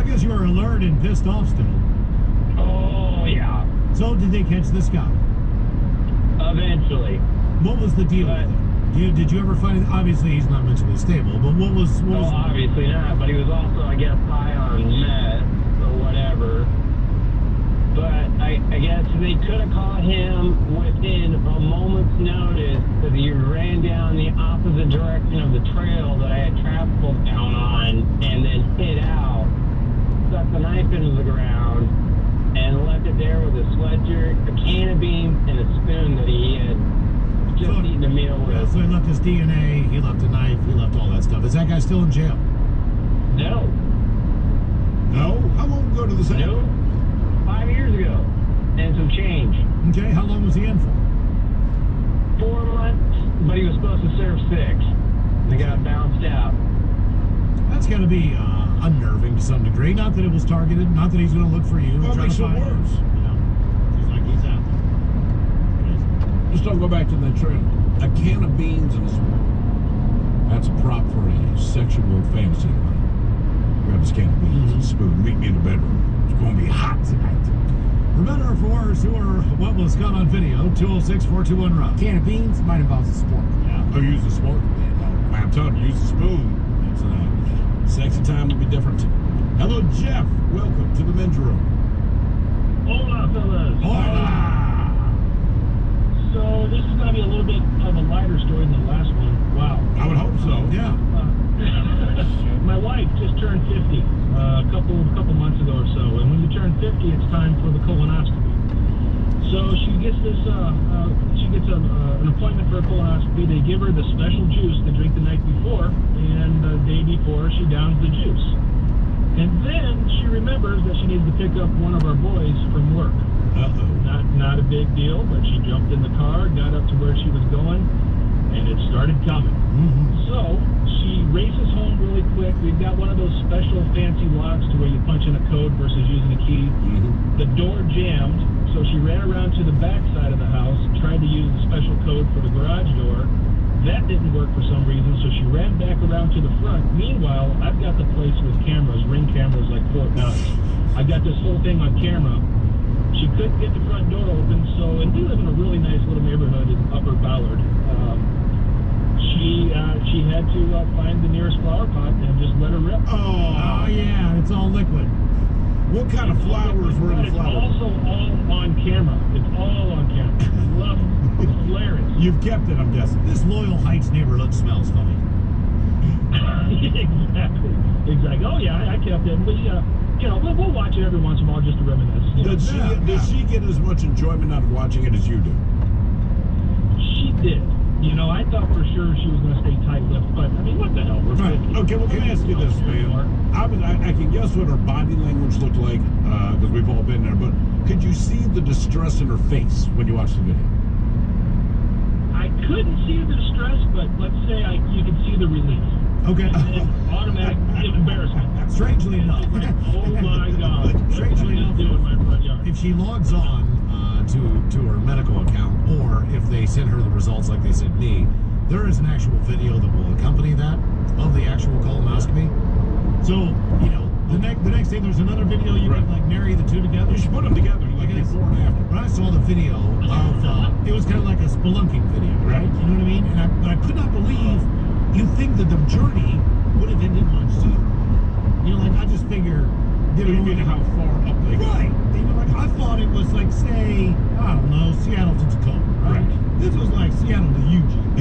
guess you were alert and pissed off still. Oh, yeah. So did they catch this guy? Eventually. What was the deal with him? Did you ever find it? Obviously, he's not mentally stable, but what was Obviously not, but he was also, I guess, high on meth or whatever. But I guess they could have caught him within a moment's notice because he ran down the opposite direction of the trail that I had travel down on and then hid out, stuck the knife into the ground, and left it there with a sledger, a can of beans, and a spoon that he had just eaten a meal with. Yeah, so he left his DNA, he left a knife, he left all that stuff. Is that guy still in jail? No. No? How long ago did this happen? No. 5 years ago. And some change. Okay, how long was he in for? 4 months, but he was supposed to serve 6. And he got bounced out. That's got to be unnerving to some degree. Not that it was targeted, not that he's going to look for you. Well, it makes it worse. You know, he's like he's out there. Just don't go back to that trail. A can of beans and a spoon. That's a prop for a sexual fantasy. Grab this can of beans and a spoon. Meet me in the bedroom. It's going to be hot tonight. For better or for worse, who or what was caught on video? 206-421-ROCK. Can of beans might involve a sport. Yeah. Oh, use the spoon. I'm telling you, use the spoon. It's sexy time will be different. Hello, Jeff. Welcome to the men's room. Hola, fellas. Hola. So this is going to be a little bit of a lighter story than the last one. Wow. I would hope so. Yeah. My wife just turned 50 a couple months ago or so, and when you turn 50, it's time for the colonoscopy. So she gets this, an appointment for a colonoscopy. They give her the special juice to drink the night before, and the day before she downs the juice. And then she remembers that she needs to pick up one of our boys from work. Uh-oh. Not a big deal, but she jumped in the car, got up to where she was going, and it started coming. So she races home really quick. We've got one of those special fancy locks to where you punch in a code versus using a key. The door jammed, so she ran around to the back side of the house, tried to use the special code for the garage door. That didn't work for some reason, so she ran back around to the front. Meanwhile, I've got the place with cameras, ring cameras like Fort Knox. I got this whole thing on camera. She couldn't get the front door open, so, and we live in a really nice little neighborhood in Upper Ballard. She had to find the nearest flower pot and just let her rip. Oh yeah, it's all liquid. What kind of flowers were in the It's flowers? also all on camera. It's all on camera. I love it. It's hilarious. You've kept it, I'm guessing. This Loyal Heights neighborhood smells funny. Exactly. Oh yeah, I kept it. But we'll watch it every once in a while just to reminisce. Does she get as much enjoyment out of watching it as you do? She did. I thought for sure she was going to stay tight-lipped, but I mean, what the hell? We're 50. Okay, well, let me ask you this, man. I can guess what her body language looked like, because we've all been there, but could you see the distress in her face when you watched the video? I couldn't see the distress, but let's say you could see the relief. Okay. Automatic embarrassment. Strangely enough. Oh my God. Strangely enough, do in my front yard. if she logs on to her medical account, or if they send her the results like they sent me, there is an actual video that will accompany that of the actual colonoscopy. So, the next day there's another video you can like marry the two together. You should put them together, like before and after. When I saw the video of, it was kind of like a spelunking video, right? You know what I mean? And I could not believe you'd think that the journey would have ended much sooner. I just figure. You mean how far up they go? Right. I thought it was like, say, I don't know, Seattle to Tacoma, right? This was like Seattle to Eugene.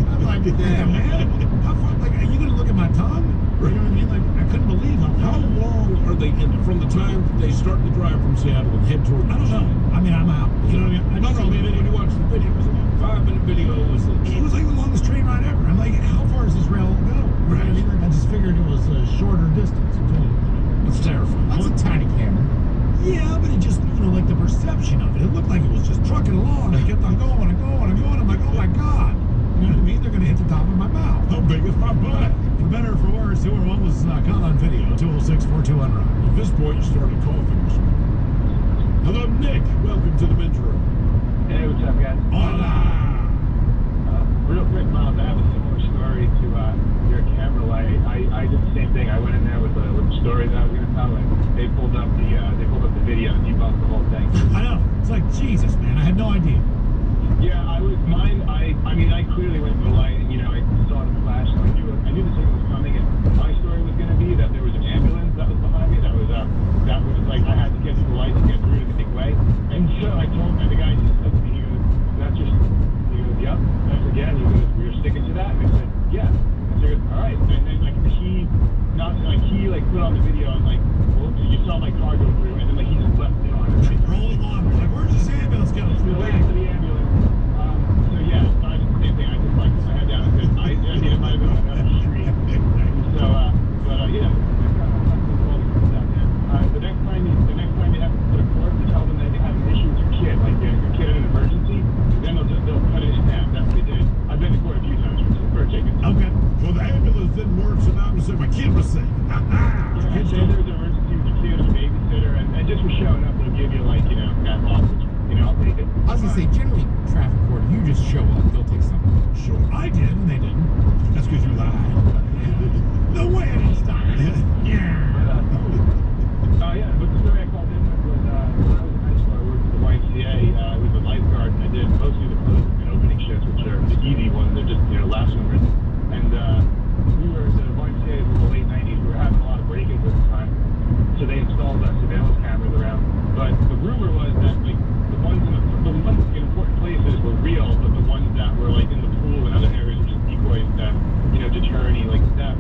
I'm like, damn, man. How far, are you going to look at my tongue? You know what I mean? I couldn't believe how long are they in from the time they start the drive from Seattle and head toward I don't know. I mean, I'm out. You know what I mean? No, when you watch the video, it was a 5-minute video. It was like the longest train ride ever. I'm like, how far does this rail go? Right. You know what I mean? I just figured it was a shorter distance. It's terrifying. That's a tiny camera. Yeah, but it just, like the perception of it. It looked like it was just trucking along. I kept on going and going and going. I'm like, oh my God. You know what I mean? They're going to hit the top of my mouth. How big is my butt? For better or for worse, who or what was caught on video? 206-421-ROCK. At this point, you started coughing. Hello, Nick. Welcome to the men's room. Hey, what's up, guys? Hola. Real quick, Miles, I have a similar story to your camera light. I did the same thing. I went in there with a story that I was going to tell. like put on the video and like, well, you saw my car go through, and then like he just left it on. Rolling on. We're like, where's this ambulance going? So like to the ambulance. So yeah, so I did the same thing. I just like put my head down and said, I need it might have been on another street. So, yeah, the next time you have to put a court to tell them that you have an issue with your kid, like your kid in an emergency, then they'll cut it in half. That's what they did. I've been to court a few times for taking. Okay. Well, the ambulance didn't work, so now I'm going to say my kid was sick. Yeah, say there's an emergency with your kid or a babysitter, and just for showing up, they'll give you like, cat loss, which, I'll take it. I was gonna say, generally, traffic court, you just show up, they'll take something. Sure, I did, and they didn't. That's because you lied. No way I didn't stop. Yeah. Yeah, but the story I called in with was when I was in high school, I worked at the YMCA. I was a lifeguard, and I did mostly the closing and opening shifts, which are the easy ones. They're just, last numbers. And we were at the YMCA in the late 90s. We were having a lot of break-ins at the time. So they installed surveillance cameras around. But the rumor was that, like, the ones in important places were real, but the ones that were, like, in the pool and other areas were just decoys that, deter any, like, theft.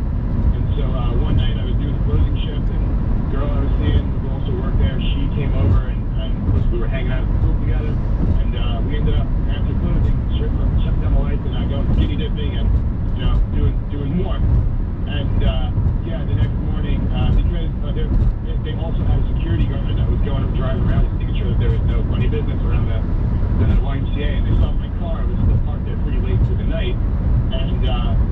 And so one night I was doing the closing shift, and the girl I was seeing who also worked there, she came over, and we were hanging out at the pool together, and we ended up, after closing, shutting down the lights, and I go skinny dipping and, doing more. And, the next morning, because they also had a security guard that was driving around just making sure that there was no funny business around the YMCA, and they saw my car was still parked there pretty late through the night, and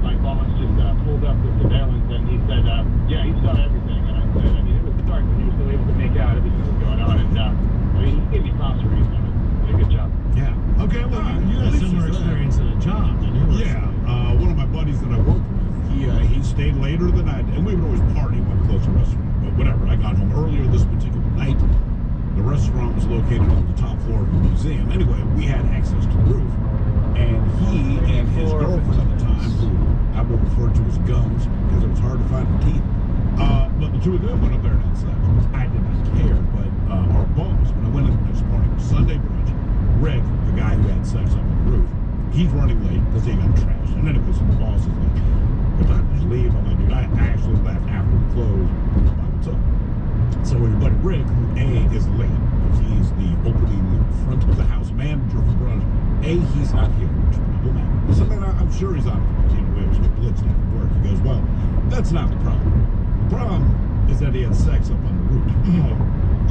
my boss just pulled up the surveillance, and he said, he saw everything, and I said, it was dark, but he was still able to make out everything that was going on, and he gave me props for reason. Did a good job. Yeah. Okay, well, you had a similar experience in a job, didn't you? Yeah, one of my buddies that I worked with, he stayed later than I did, and we would always party when we closed the restaurant. But whatever, I got home earlier this particular night. The restaurant was located on the top floor of the museum. Anyway, we had access to the roof, and he and his girlfriend at the time, who I will refer to as Gums because it was hard to find her teeth. But the two of them went up there and had sex. I did not care, but our boss, when I went in the next morning, Sunday brunch, Rick, the guy who had sex up on the roof, he's running late because he got trashed. And then it was the boss is like, "What time did you leave?" I'm like, "Dude, I actually left after we closed." Why, what's up? So everybody, Rick, who is late because he's the opening front of the house manager for brunch. He's not here, which is problematic. I said, "Man, I'm sure he's on it was blitzed after work." He goes, "Well, that's not the problem. The problem is that he had sex up on the roof."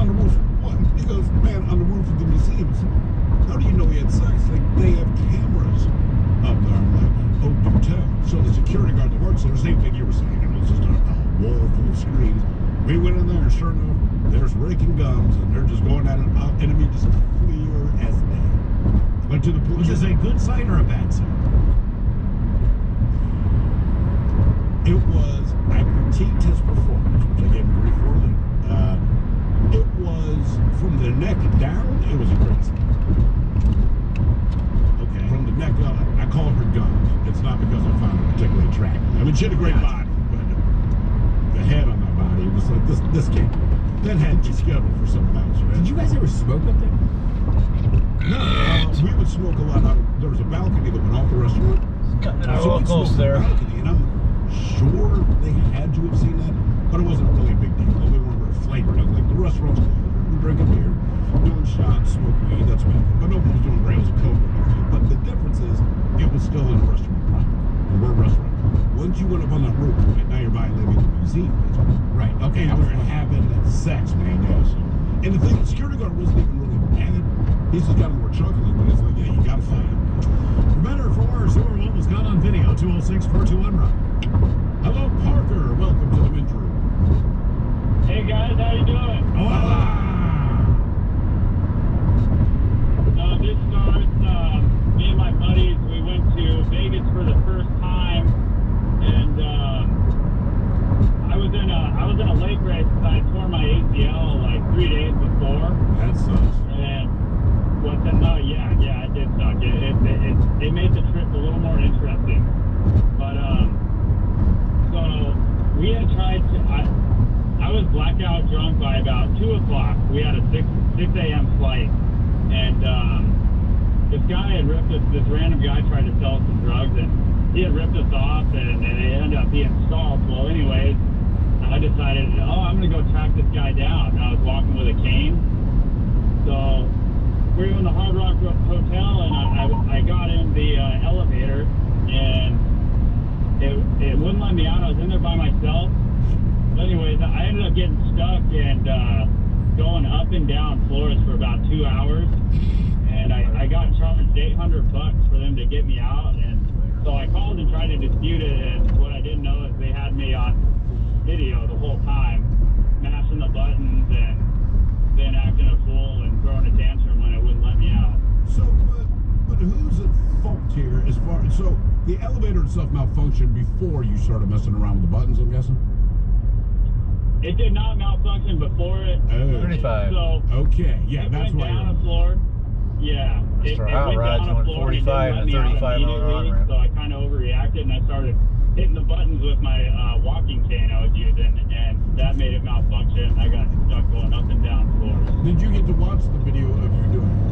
On the roof of what? He goes, "Man, on the roof of the museum." How do you know he had sex? Like, they have cameras up there. I'm like, "Oh, do tell." So the security guard that works there, same thing you were saying. It was just a wall full of screens. We went in there, and sure enough, there's Rick and Gums, and they're just going at it, and I mean, just clear as day. Like to the point. Which is a good sign or a bad sign? It was, I critiqued his performance, which I gave him grief for later. It was, from the neck down, it was a great sign. Okay. From the neck up, I call her Gums. It's not because I found her particularly attractive. I mean, she had a great body, but the head on that body, it was like, this can't be. That had you scheduled for something else, right? Did you guys ever smoke up there? No, we would smoke a lot. There was a balcony that went off the restaurant. So we'd smoke the balcony, and I'm sure they had to have seen that, but it wasn't really a big deal. We weren't very flavored. I was like, the restaurant's closed. We're drinking beer, doing shots, smoking weed, that's about it. But no one was doing rails of coke or anything. But the difference is, it was still in a restaurant property. We're a restaurant. Once you went up on that roof, right, now you're violating the museum. Right, okay. And we're having sex, man, yeah. So. And the thing, the security guard wasn't even really mad. He's just got more chuckling, but it's like, yeah, you gotta find him. For better or for worse, whoever was caught on video, 206-421-ROCK. Hello, Parker. Welcome to the Mint Room. Hey guys, how you doing? Hola! So this starts, me and my buddies, we went to Vegas for the first time, and I was in a lake race because I tore my ACL like 3 days before. That sucks. And what's that? No, yeah, it did suck. It made the trip a little more interesting. But so we had tried to. I was blackout drunk by about 2 o'clock. We had a 6 a.m. flight, and this guy had ripped us. This random guy tried to sell us some drugs, and he had ripped us off, and it ended up being stalled. Well, anyways, I decided decided, oh, I'm going to go track this guy down. And I was walking with a cane. So we were in the Hard Rock Hotel, and I got in the elevator, and it wouldn't let me out. I was in there by myself. But anyways, I ended up getting stuck and going up and down floors for about 2 hours. And I got charged $800 for them to get me out. And so I called and tried to dispute it. And what I didn't know is they had me on video the whole time, mashing the buttons and then acting a fool and throwing a tantrum when it wouldn't let me out. So, but who's at fault here as far as, so the elevator itself malfunctioned before you started messing around with the buttons, I'm guessing? It did not malfunction before it. Oh. 35. So Okay, yeah, it that's went why down you're... a floor. Yeah. Mr. It Hot went Rod's down a on floor and it 45 didn't and let me out 35 on the immediately, on-ramp. so I kind of overreacted and I started hitting the buttons with my walking cane I was using, and that made it malfunction. I got stuck going up and down floors. Did you get to watch the video of you doing it?